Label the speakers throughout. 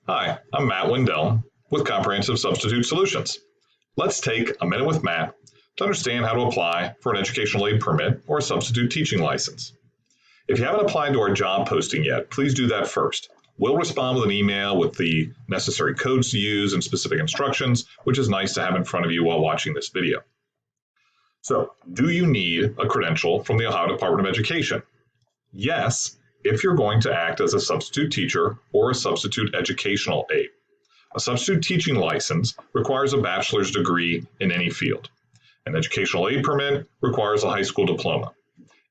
Speaker 1: Hi, I'm Matt Wendell with Comprehensive Substitute Solutions. Let's take a minute with Matt to understand how to apply for an educational aid permit or a substitute teaching license. If you haven't applied to our job posting yet, please do that first. We'll respond with an email with the necessary codes to use and specific instructions, which is nice to have in front of you while watching this video. So, do you need a credential from the Ohio Department of Education? Yes, if you're going to act as a substitute teacher or a substitute educational aide. A substitute teaching license requires a bachelor's degree in any field. An educational aid permit requires a high school diploma.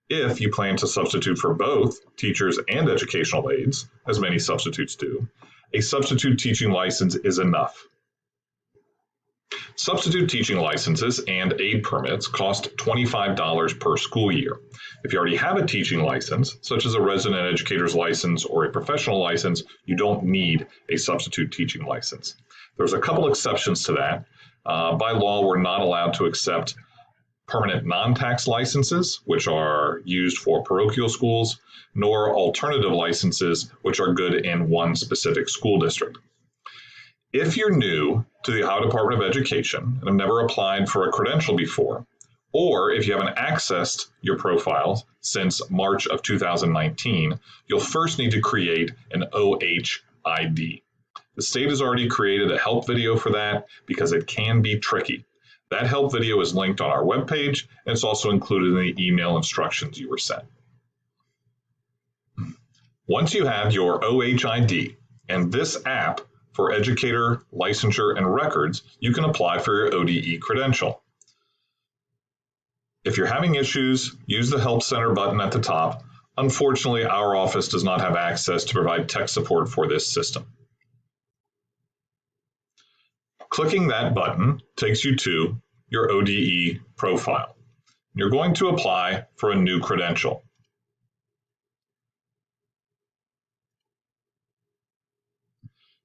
Speaker 1: If you plan to substitute for both teachers and educational aides, as many substitutes do, a substitute teaching license is enough. Substitute teaching licenses and aid permits cost $25 per school year. If you already have a teaching license, such as a resident educator's license or a professional license, you don't need a substitute teaching license. There's a couple exceptions to that. By law, we're not allowed to accept permanent non-tax licenses, which are used for parochial schools, nor alternative licenses, which are good in one specific school district. If you're new to the Ohio Department of Education and have never applied for a credential before, or if you haven't accessed your profile since March of 2019, you'll first need to create an OHID. The state has already created a help video for that because it can be tricky. That help video is linked on our webpage, and it's also included in the email instructions you were sent. Once you have your OHID and this app for educator, licensure, and records, you can apply for your ODE credential. If you're having issues, use the Help Center button at the top. Unfortunately, our office does not have access to provide tech support for this system. Clicking that button takes you to your ODE profile. You're going to apply for a new credential.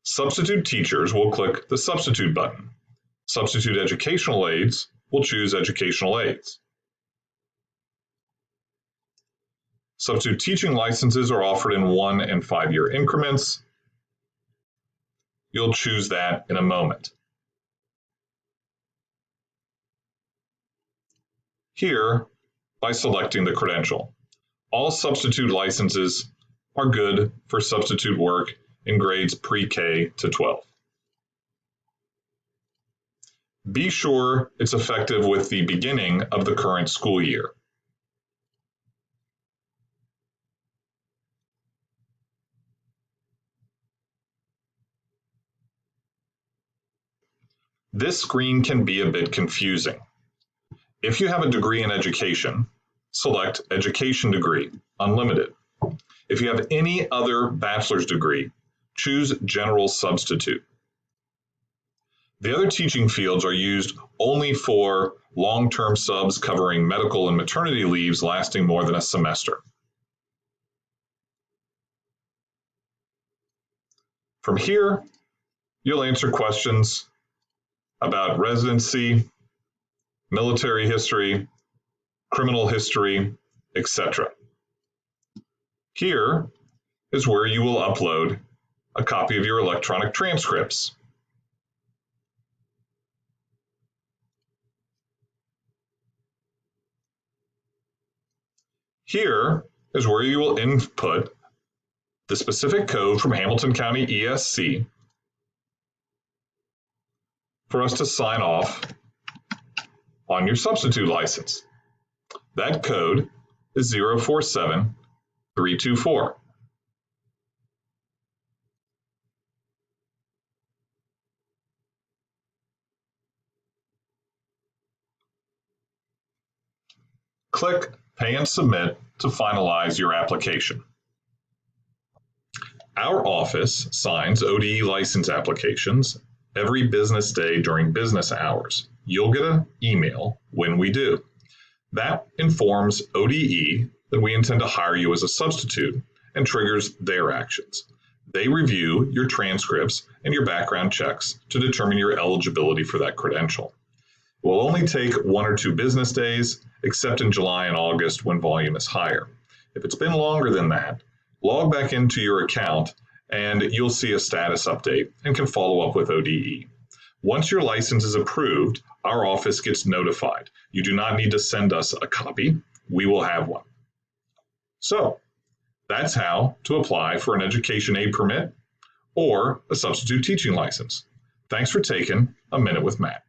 Speaker 1: Substitute teachers will click the Substitute button. Substitute educational aides will choose Educational Aides. Substitute teaching licenses are offered in 1- and 5-year increments. You'll choose that in a moment. Here, by selecting the credential. All substitute licenses are good for substitute work in grades pre-K to 12. Be sure it's effective with the beginning of the current school year. This screen can be a bit confusing. If you have a degree in education, select Education Degree, Unlimited. If you have any other bachelor's degree, choose General Substitute. The other teaching fields are used only for long-term subs covering medical and maternity leaves lasting more than a semester. From here, you'll answer questions about residency, military history, criminal history, etc. Here is where you will upload a copy of your electronic transcripts. Here is where you will input the specific code from Hamilton County ESC for us to sign off on your substitute license. That code is 047324. Click Pay and Submit to finalize your application. Our office signs ODE license applications every business day during business hours. You'll get an email when we do. That informs ODE that we intend to hire you as a substitute and triggers their actions. They review your transcripts and your background checks to determine your eligibility for that credential. It will only take 1 or 2 business days, except in July and August when volume is higher. If it's been longer than that, log back into your account and you'll see a status update and can follow up with ODE. Once your license is approved, our office gets notified. You do not need to send us a copy. We will have one. So that's how to apply for an education aid permit or a substitute teaching license. Thanks for taking a minute with Matt.